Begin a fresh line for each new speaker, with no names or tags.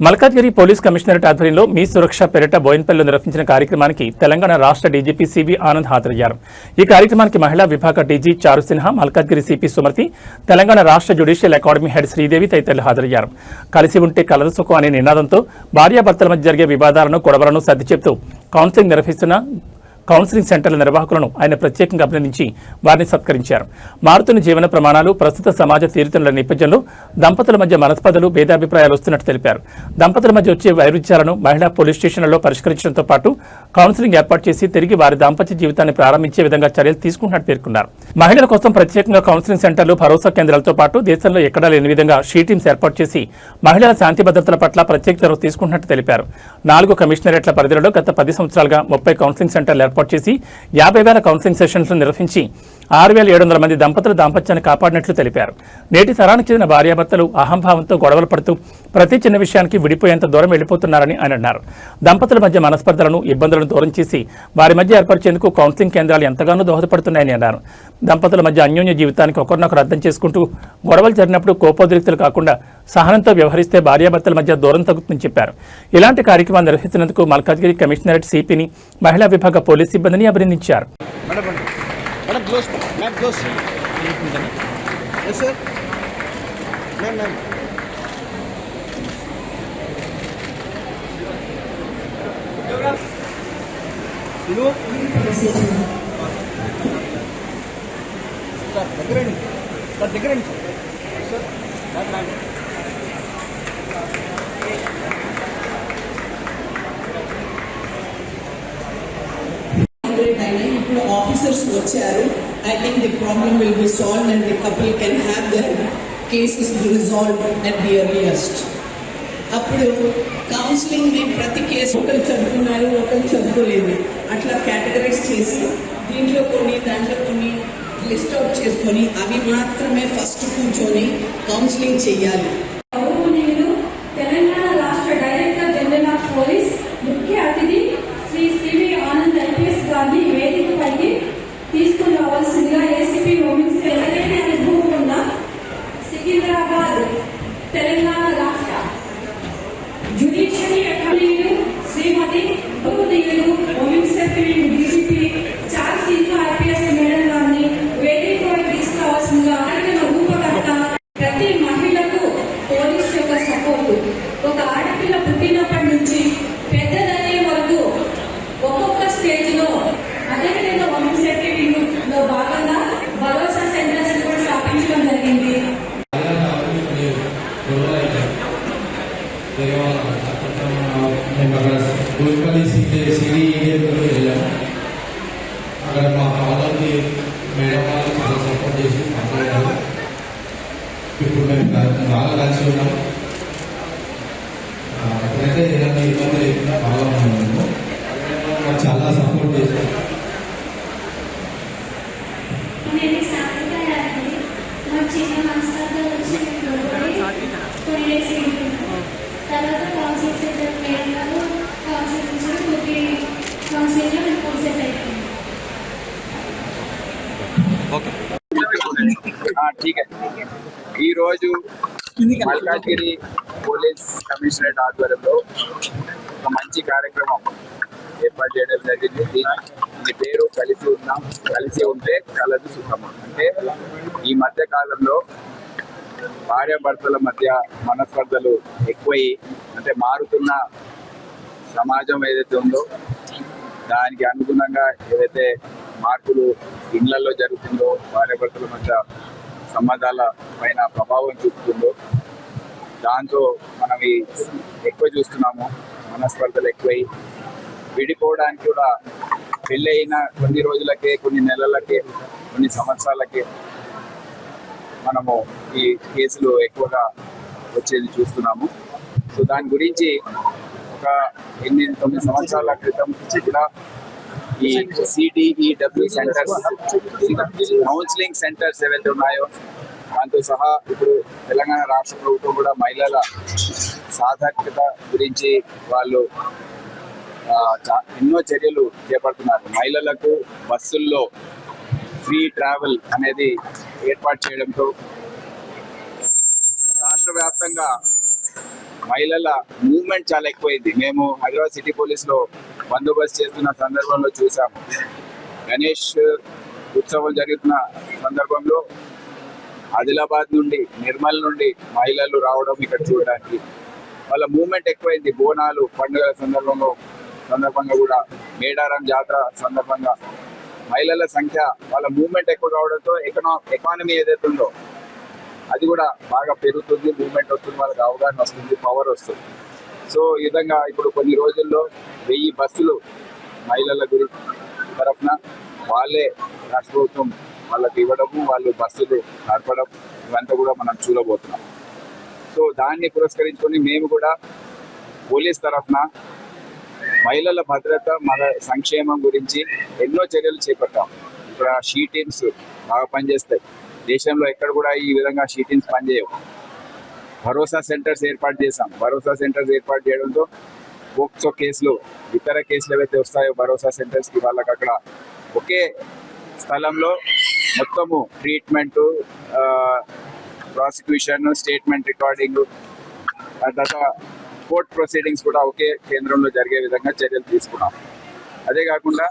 Malkajgiri police commissionerate ఆధ్వర్యంలో మీ సురక్ష పేరిట బోయిన్పల్లిలో నిర్వహించిన కార్యక్రమానికి తెలంగాణ రాష్ట్ర డీజీపీ సివి ఆనంద్ హాజరయ్యారు. ఈ కార్యక్రమానికి మహిళా విభాగ డీజీ చారు సిన్హా, మల్కాజ్గిరి సిపి సుమతి, తెలంగాణ రాష్ట్ర జ్యుడిషియల్ అకాడమీ హెడ్ శ్రీదేవి తదితరులు హాజరయ్యారు. కలిసి ఉంటే కలదు సుఖం అనే నినాదంతో భార్యాభర్తల మధ్య జరిగే వివాదాలను, గొడవలను సర్ది చెప్తూ కౌన్సిలింగ్ నిర్వహిస్తున్న కౌన్సిలింగ్ సెంటర్ల నిర్వాహకులను ఆయన ప్రత్యేకంగా అభినందించి వారిని సత్కరించారు. మారుతున్న జీవన ప్రమాణాలు, ప్రస్తుత సమాజ తీరుతెన్నుల నేపథ్యంలో దంపతుల మధ్య మనస్పర్ధలు, భేదాభిప్రాయాలు వస్తున్నట్టు తెలిపారు. దంపతుల మధ్య వచ్చే వైరుధ్యాలను మహిళా పోలీస్ స్టేషన్లలో పరిష్కరించడంతో పాటు కౌన్సిలింగ్ ఏర్పాటు చేసి తిరిగి వారి దాంపత్య జీవితాన్ని ప్రారంభించే విధంగా చర్యలు తీసుకుంటున్నట్టు పేర్కొన్నారు. మహిళల కోసం ప్రత్యేకంగా కౌన్సిలింగ్ సెంటర్లు, భరోసా కేంద్రాలతో పాటు దేశంలో ఎక్కడా లేని విధంగా షీ టీమ్స్ ఏర్పాటు చేసి మహిళల శాంతి భద్రతల పట్ల ప్రత్యేక చొరవ తీసుకుంటున్నట్టు తెలిపారు. 4 కమిషనరేట్ల పరిధిలో గత 10 సంవత్సరాలుగా 30 కౌన్సిలింగ్ సెంటర్లు ఏర్పాటు చేసి 50,000 కౌన్సిలింగ్ సెషన్స్ నిర్వహించి 6,700 మంది దంపతుల దాంపత్యాన్ని కాపాడినట్లు తెలిపారు. నేటి తరానికి చెందిన భార్యాభర్తలు అహంభావంతో గొడవలు పడుతూ ప్రతి చిన్న విషయానికి విడిపోయేంత దూరం వెళ్లిపోతున్నారని ఆయన అన్నారు. దంపతుల మధ్య మనస్పర్ధలను, ఇబ్బందులను దూరం చేసి వారి మధ్య ఏర్పరిచేందుకు కౌన్సిలింగ్ కేంద్రాలు ఎంతగానో దోహదపడుతున్నాయని అన్నారు. దంపతుల మధ్య అన్యోన్య జీవితానికి ఒకరినొకరు అర్థం చేసుకుంటూ గొడవలు జరిగినప్పుడు కోపోద్రిక్తులు కాకుండా సహనంతో వ్యవహరిస్తే భార్యాభర్తల మధ్య దూరం తగ్గుతుందని చెప్పారు. ఇలాంటి కార్యక్రమాలు నిర్వహిస్తున్నందుకు మల్కాజ్గిరి కమిషనరేట్ సిపిని, మహిళా విభాగ పోలీస్ సిబ్బందిని అభినందించారు.
ఇప్పుడు ఆఫీసర్స్ వచ్చారు. I think the problem will be solved and the couple can have their cases resolved at the earliest. అప్పుడు కౌన్సిలింగ్ ని ప్రతి కేసు ఒకరు చదువుకున్నారు, ఒకరు చదువుకోలేదు, అట్లా కేటగరైజ్ చేసి దీంట్లో కొన్ని, దాంట్లో కొన్ని లిస్ట్ అవుట్ చేసుకొని అవి మాత్రమే ఫస్ట్ కూర్చొని కౌన్సిలింగ్ చేయాలి.
తెలంగాణ రాష్ట్ర డైరెక్టర్ జనరల్ ఆఫ్ పోలీస్ ముఖ్య అతిథి శ్రీ సివి ఆనంద్ ఐపీఎస్ గారిని వేదికపైకి తీసుకుని రావాల్సిందిగా ఏసీపీ ఉమెన్స్ ఎవరైనా అనుభవం ఉన్న సికింద్రాబాద్ తెలంగాణ రాష్ట్ర జ్యుడిషియరీ అకాడమీ శ్రీమతి ఉమెన్స్ డీజీపీ చారు సిన్హా ఐపీఎస్ మేడం గారిని వేదికపై తీసుకురావాల్సిందిగా రూపకర్త ప్రతి మహిళకు పోలీస్ యొక్క సపోర్టు. ఒక ఆడపిల్ల పుట్టినప్పటి నుంచి పెద్దదనే వరకు ఒక్కొక్క స్టేజ్ లో అదేవిధంగా ఉమెన్స్ సెక్యూరిటీలో భాగంగా భరోసా సెంటర్స్ కూడా స్థాపించడం జరిగింది.
అక్కడ మా ఫాదర్కి మేడం వాళ్ళు చాలా సపోర్ట్ చేసి మాట్లాడారు. ఇప్పుడు మేము బాగా కలిసి ఉన్నాం. ఎప్పుడైతే ఇలాంటి ఇబ్బంది లేకుండా బాగా ఉన్నాము. మాకు చాలా సపోర్ట్ చేశారు.
ఈరోజు మల్కాజ్గిరి పోలీస్ కమిషనరేట్ ఆధ్వర్యంలో ఒక మంచి కార్యక్రమం ఏర్పాటు చేయడం జరిగింది. దీని పేరు కలిసి ఉంటే కలదు సుఖము. అంటే ఈ మధ్య కాలంలో భార్యాభర్తల మధ్య మనస్పర్ధలు ఎక్కువై, అంటే మారుతున్న సమాజం ఏదైతే ఉందో దానికి అనుగుణంగా ఏదైతే మార్పులు ఇళ్లలో జరుగుతుందో, భార్యాభర్తల మధ్య సంబంధాల పైన ప్రభావం చూపుతుందో దాంతో మనం ఎక్కువ చూస్తున్నాము. మనస్పర్ధలు ఎక్కువై విడిపోవడానికి కూడా పెళ్ళైన కొన్ని రోజులకే, కొన్ని నెలలకే, కొన్ని సంవత్సరాలకే మనము ఈ కేసులు ఎక్కువగా వచ్చేది చూస్తున్నాము. సో దాని గురించి ఒక 8-9 సంవత్సరాల క్రితం కూడా ఈ CDEW సెంటర్స్, కౌన్సిలింగ్ సెంటర్స్ ఏవైతే ఉన్నాయో దాంతో సహా ఇప్పుడు తెలంగాణ రాష్ట్ర ప్రభుత్వం కూడా మహిళల సాధారణత గురించి వాళ్ళు ఎన్నో చర్యలు చేపడుతున్నారు. మహిళలకు బస్సుల్లో ఫ్రీ ట్రావెల్ అనేది ఏర్పాటు చేయడంతో రాష్ట్ర వ్యాప్తంగా మహిళల మూవ్మెంట్ చాలా ఎక్కువైంది. మేము హైదరాబాద్ సిటీ పోలీస్లో బందోబస్తు చేస్తున్న సందర్భంలో చూసాము. గణేష్ ఉత్సవం జరుగుతున్న సందర్భంలో ఆదిలాబాద్ నుండి, నిర్మల్ నుండి మహిళలు రావడం ఇక్కడ చూడడానికి. వాళ్ళ మూవ్మెంట్ ఎక్కువైంది. బోనాలు పండుగల సందర్భంగా కూడా, మేడారం జాతర సందర్భంగా మహిళల సంఖ్య, వాళ్ళ మూవ్మెంట్ ఎక్కువ కావడంతో ఎకానమీ ఏదైతే ఉందో అది కూడా బాగా పెరుగుతుంది. మూవ్మెంట్ వస్తుంది, వాళ్ళకి అవగాహన వస్తుంది, పవర్ వస్తుంది. సో ఈ విధంగా ఇప్పుడు కొన్ని రోజుల్లో 1000 బస్సులు మహిళల తరఫున వాళ్ళే రాష్ట్ర ప్రభుత్వం వాళ్ళకి ఇవ్వడము, వాళ్ళు బస్సులు నడపడం, ఇవంతా కూడా మనం చూడబోతున్నాం. సో దాన్ని పురస్కరించుకొని మేము కూడా పోలీస్ తరఫున మహిళల భద్రత, మన సంక్షేమం గురించి ఎన్నో చర్యలు చేపట్టాం. ఇక్కడ షీ టీమ్స్ బాగా పనిచేస్తాయి. దేశంలో ఎక్కడ కూడా ఈ విధంగా షీ టీమ్స్ పనిచేయవు. భరోసా సెంటర్స్ ఏర్పాటు చేశాం. భరోసా సెంటర్స్ ఏర్పాటు చేయడంతో పోక్సో కేసులు, ఇతర కేసులు ఏవైతే వస్తాయో భరోసా సెంటర్స్కి, వాళ్ళకి అక్కడ ఒకే స్థలంలో మొత్తము ట్రీట్మెంట్, ప్రాసిక్యూషన్, స్టేట్మెంట్ రికార్డింగ్, తర్వాత కోర్ట్ ప్రొసీడింగ్స్ కూడా ఒకే కేంద్రంలో జరిగే విధంగా చర్యలు తీసుకున్నాం. అదే కాకుండా